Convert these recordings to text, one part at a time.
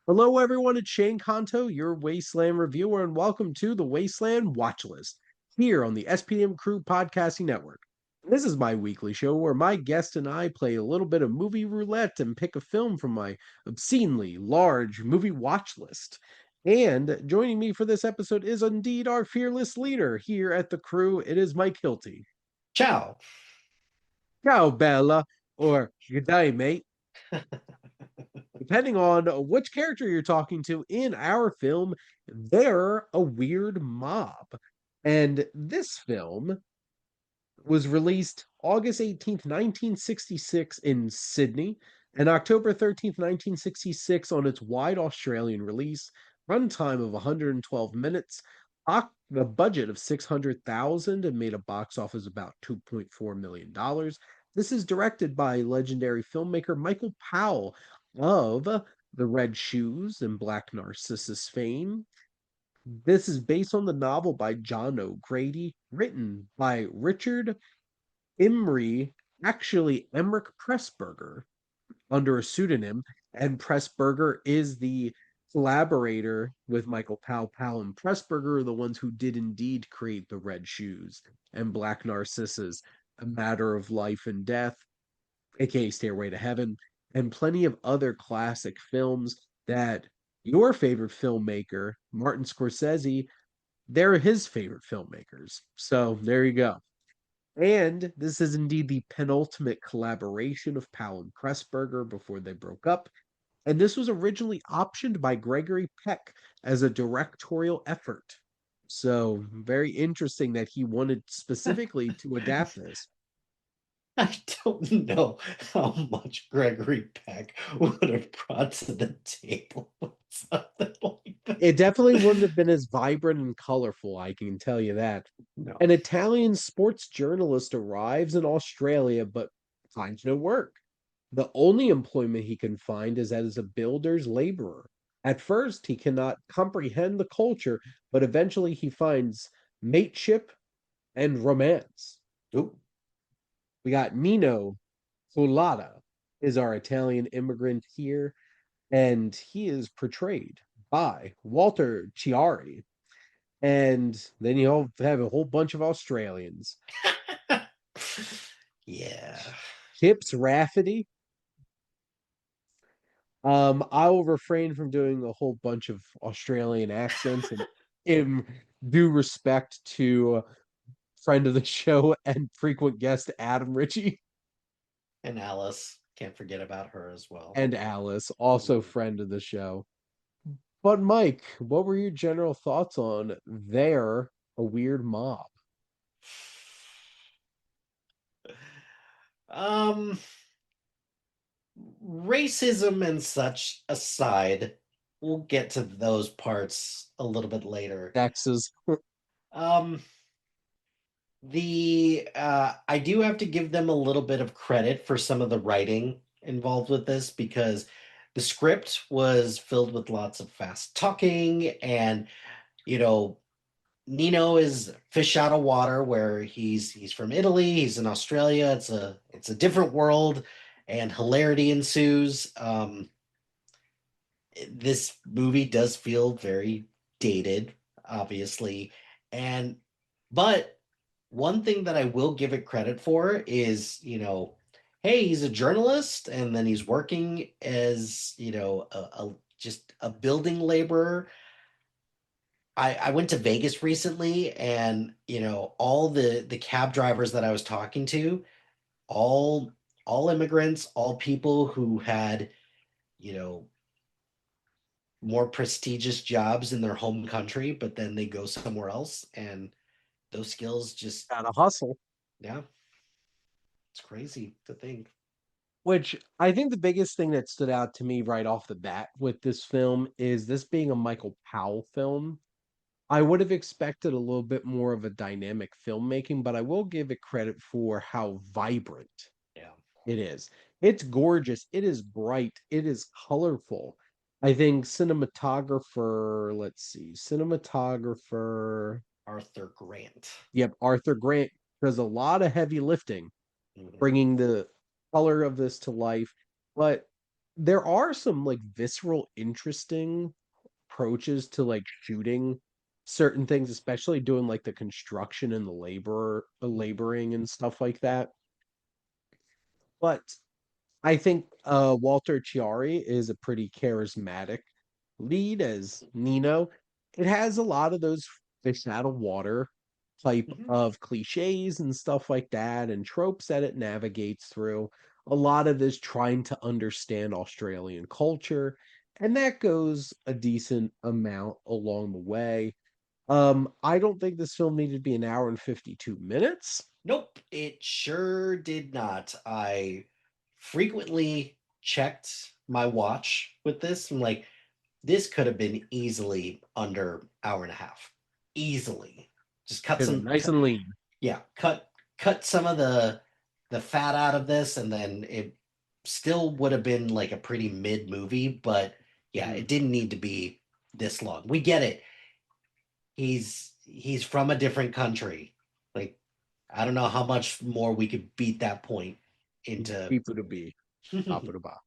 Hello, everyone. It's Shane Conto, your Wasteland reviewer, and welcome to the Wasteland Watchlist here on the SPDM Crew podcasting network. This is my weekly show where my guest and I play a little bit of movie roulette and pick a film from my obscenely large movie watch list. And joining me for this episode is indeed our fearless leader here at the crew. It is Mike Hilty. Ciao. Ciao, Bella, or good day, mate. Depending on which character you're talking to in our film, they're a weird mob. And this film was released August 18th, 1966 in Sydney, and October 13th, 1966 on its wide Australian release, runtime of 112 minutes, the budget of 600,000 and made a box office about $2.4 million. This is directed by legendary filmmaker Michael Powell of The Red Shoes and Black Narcissus fame. This is based on the novel by John O'Grady, written by Richard Imrie, actually Emmerich Pressburger, under a pseudonym, and Pressburger is the collaborator with Michael Powell. Powell and Pressburger are the ones who did indeed create The Red Shoes and Black Narcissus, A Matter of Life and Death, aka Stairway to Heaven, and plenty of other classic films that your favorite filmmaker, Martin Scorsese, they're his favorite filmmakers. So there you go. And this is indeed the penultimate collaboration of Powell and Pressburger before they broke up. And this was originally optioned by Gregory Peck as a directorial effort. So very interesting that he wanted specifically to adapt this. I don't know how much Gregory Peck would have brought to the table with something like that. It definitely wouldn't have been as vibrant and colorful, I can tell you that. No. An Italian sports journalist arrives in Australia but finds no work. The only employment he can find is as a builder's laborer. At first, he cannot comprehend the culture, but eventually he finds mateship and romance. Ooh. We got Nino Colada is our Italian immigrant here, and he is portrayed by Walter Chiari. And then you have a whole bunch of Australians. Yeah. Chips Rafferty. I will refrain from doing a whole bunch of Australian accents and in due respect to friend of the show and frequent guest Adam Ritchie And Alice. Can't forget about her as well. and Alice, also friend of the show. But Mike, what were your general thoughts on They're a Weird Mob? Um, Racism and such aside, we'll get to those parts a little bit later. Texas. Um, the I do have to give them a little bit of credit for some of the writing involved with this because the script was filled with lots of fast talking and you know Nino is fish out of water where he's from Italy, he's in Australia, it's a different world and hilarity ensues. This movie does feel very dated, obviously, and but one thing that I will give it credit for is, hey, he's a journalist and then he's working as, just a building laborer. I went to Vegas recently and, all the cab drivers that I was talking to, all all immigrants, all people who had, you know, more prestigious jobs in their home country, but then they go somewhere else and those skills just, Gotta hustle. yeah, it's crazy to think. Which I think the biggest thing that stood out to me right off the bat with this film is this being a Michael Powell film. I would have expected a little bit more of a dynamic filmmaking, but I will give it credit for how vibrant Yeah. it is. It's gorgeous. It is bright. It is colorful. I think cinematographer, Arthur Grant. yep, Arthur Grant does a lot of heavy lifting Mhm. bringing the color of this to life. But there are some like visceral, interesting approaches to like shooting certain things, especially doing like the construction and the laboring and stuff like that. But I think Walter Chiari is a pretty charismatic lead as Nino. It has a lot of those fish out of water type Mhm. of cliches and stuff like that and tropes that it navigates through. A lot of this trying to understand Australian culture, and that goes a decent amount along the way. I don't think this film needed to be an hour and 52 minutes. Nope, it sure did not. I frequently checked my watch with this. I'm like, this could have been easily under hour and a half. Easily. Just cut Been some nice and lean. yeah, cut some of the fat out of this, and then it still would have been like a pretty mid movie, but yeah, Mhm. it didn't need to be this long. We get it. He's from a different country. Like, I don't know how much more we could beat that point into. People to be. Top of the bar.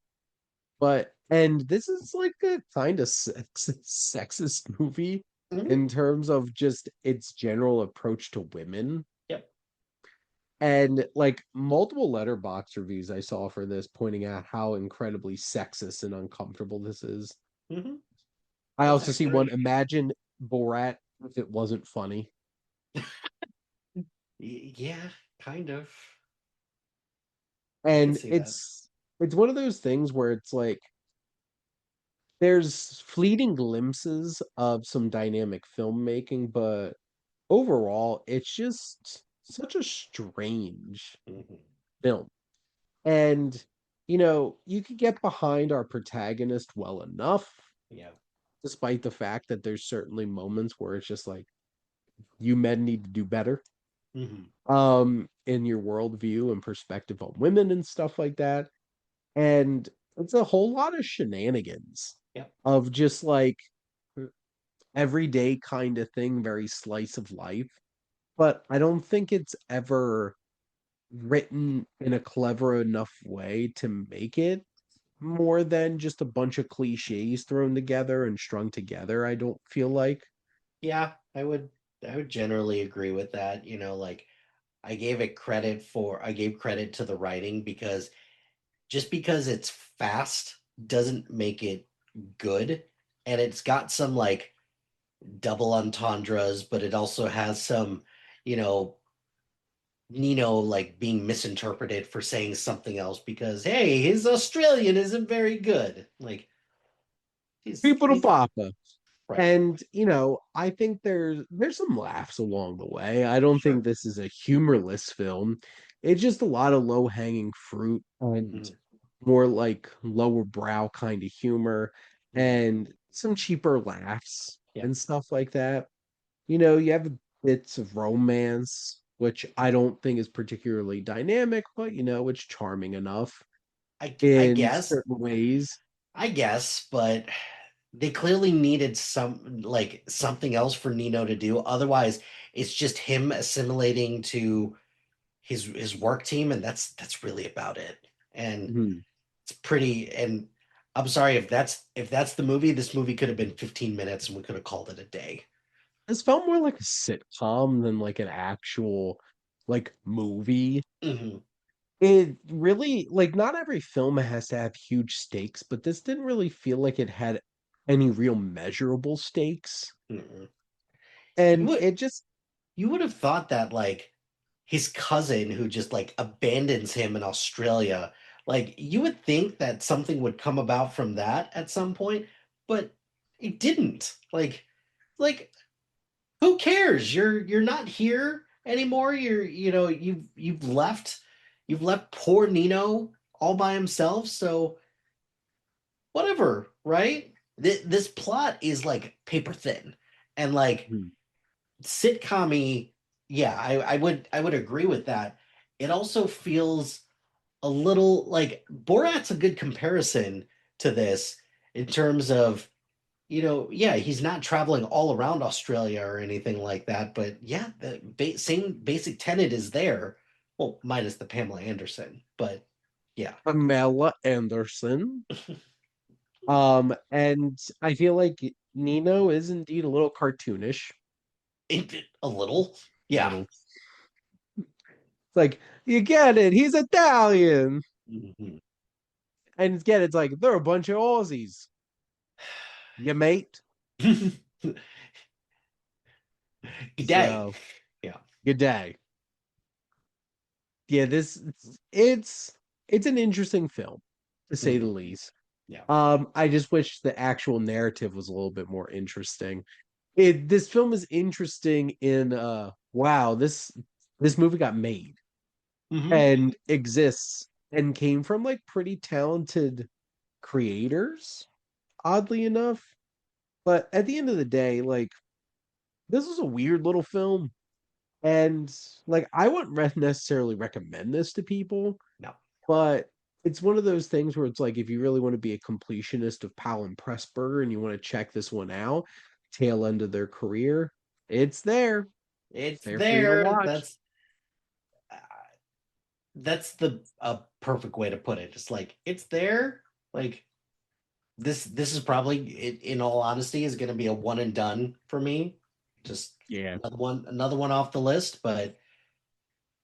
But and this is like a kind of sexist movie Mhm. in terms of just its general approach to women. Yep. And like multiple letterbox reviews I saw for this pointing out how incredibly sexist and uncomfortable this is. Hmm. I That's also see one, accurate. imagine Borat if it wasn't funny. Yeah, kind of. I can And see that. it's one of those things where it's like there's fleeting glimpses of some dynamic filmmaking, but overall, it's just such a strange Hmm. film. And, you could get behind our protagonist well enough, Yeah. despite the fact that there's certainly moments where it's just like, you men need to do better, Hmm. in your worldview and perspective on women and stuff like that. And it's a whole lot of shenanigans Yep. of just like everyday kind of thing, very slice of life. But I don't think it's ever written in a clever enough way to make it more than just a bunch of cliches thrown together and strung together, I don't feel like. Yeah, I would generally agree with that. Like, I gave credit to the writing, because just because it's fast doesn't make it good. And it's got some like double entendres, but it also has some, you know, Nino like being misinterpreted for saying something else because hey, his Australian isn't very good. Like, People to he's Papa. right. And I think there's some laughs along the way. I don't think Sure. this is a humorless film. It's just a lot of low-hanging fruit and Mhm. more like lower brow kind of humor Mhm. and some cheaper laughs Yeah. and stuff like that. You have bits of romance, which I don't think is particularly dynamic, but it's charming enough I in guess certain ways. but they clearly needed something else for Nino to do. Otherwise, it's just him assimilating to his work team, and that's really about it. And Mhm. it's pretty. And I'm sorry if that's the movie. This movie could have been 15 minutes, and we could have called it a day. This felt more like a sitcom than like an actual like movie. Hmm. It really like not every film has to have huge stakes, but this didn't really feel like it had any real measurable stakes. Hmm. You And would it just you would have thought that like his cousin who just like abandons him in Australia, like you would think that something would come about from that at some point, but it didn't. Like who cares? You're not here anymore. You've left poor Nino all by himself, so whatever, right? This plot is like paper thin and like hmm, sitcom. Yeah, I would agree with that. It also feels a little like Borat's a good comparison to this in terms of, yeah, he's not traveling all around Australia or anything like that, but yeah, the same basic tenet is there. Well, minus the Pamela Anderson, but Yeah. Pamela Anderson. And I feel like Nino is indeed a little cartoonish. A little. A Yeah. little. It's like, you get it, he's Italian. Mhm. And get it's like they're a bunch of Aussies. You mate. Good day. So Yeah. good day. Yeah, this it's it's an interesting film, to say the Mhm. least. Yeah. I just wish the actual narrative was a little bit more interesting. This film is interesting in wow, this movie got made Hmm. and exists and came from like pretty talented creators, oddly enough. But at the end of the day, like this was a weird little film. And like I wouldn't necessarily recommend this to people, No. but it's one of those things where it's like if you really want to be a completionist of Powell and Pressburger and you want to check this one out, tail end of their career, it's there. It's It's there for you to there. watch. Uh, that's the a perfect way to put it. It's like it's there. Like this is probably in all honesty is going to be a one and done for me. Just Yeah. another one off the list. But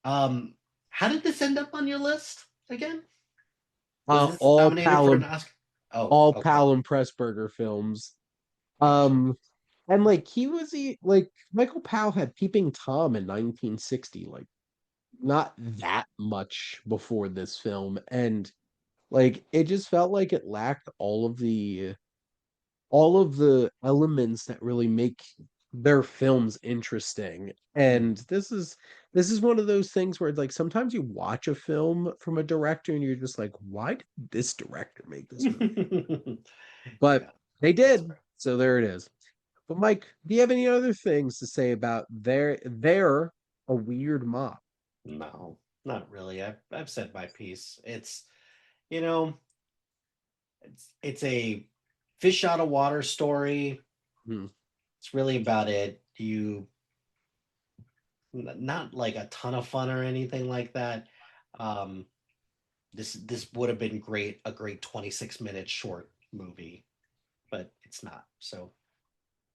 um, how did this end up on your list again? Was this All nominated for Powell an and Oscar? Oh, all okay, Powell and Pressburger films. gotcha. Um and like like Michael Powell had Peeping Tom in 1960, like not that much before this film. And like it just felt like it lacked all of the elements that really make their films interesting. And this is one of those things where like sometimes you watch a film from a director and you're just like, why did this director make this movie? Yeah, But they that's did. fair. So there it is. But Mike, do you have any other things to say about their a weird mob? No, not really. I've said my piece. It's you know, it's a fish out of water story. Hmm. It's really about it. You not like a ton of fun or anything like that. Um, this would have been great, a great 26-minute short movie, but it's not. So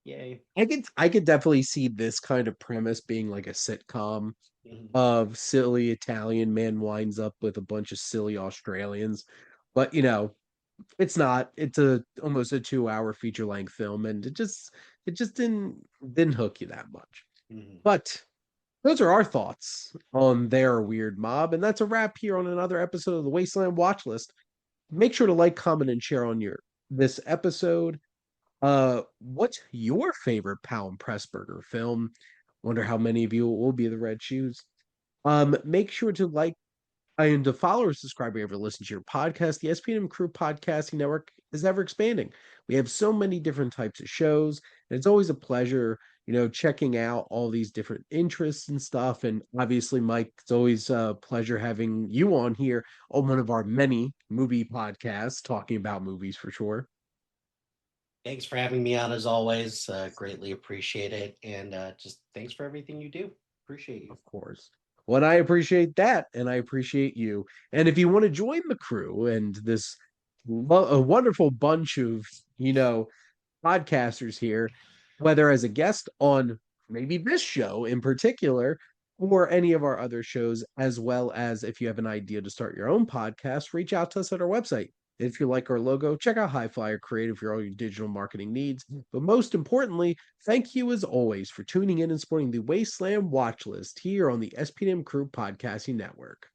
yay. I could definitely see this kind of premise being like a sitcom Mhm. of silly Italian man winds up with a bunch of silly Australians. But it's not. It's a almost a 2 hour feature length film, and it just didn't hook you that much. Mhm. But those are our thoughts on their weird mob, and that's a wrap here on another episode of the Wasteland Watchlist. Make sure to like, comment, and share on your this episode. What's your favorite Pound Pressburger film? Wonder how many of you will be the red shoes. Make sure to like and to follow or subscribe wherever you listen to your podcast. The SPDM Crew podcasting network is ever expanding. We have so many different types of shows, and it's always a pleasure, checking out all these different interests and stuff. And obviously, Mike, it's always a pleasure having you on here on one of our many movie podcasts talking about movies for sure. Thanks for having me on as always. Greatly appreciate it. And just thanks for everything you do. Appreciate you. Of course. Well, I appreciate that, and I appreciate you. And if you want to join the crew and this a wonderful bunch of podcasters here, whether as a guest on maybe this show in particular, or any of our other shows, as well as if you have an idea to start your own podcast, reach out to us at our website. If you like our logo, check out HiFlyer Creative for all your digital marketing needs. But most importantly, thank you as always for tuning in and supporting the Wasteland Watchlist here on the SPDM Crew Podcasting Network.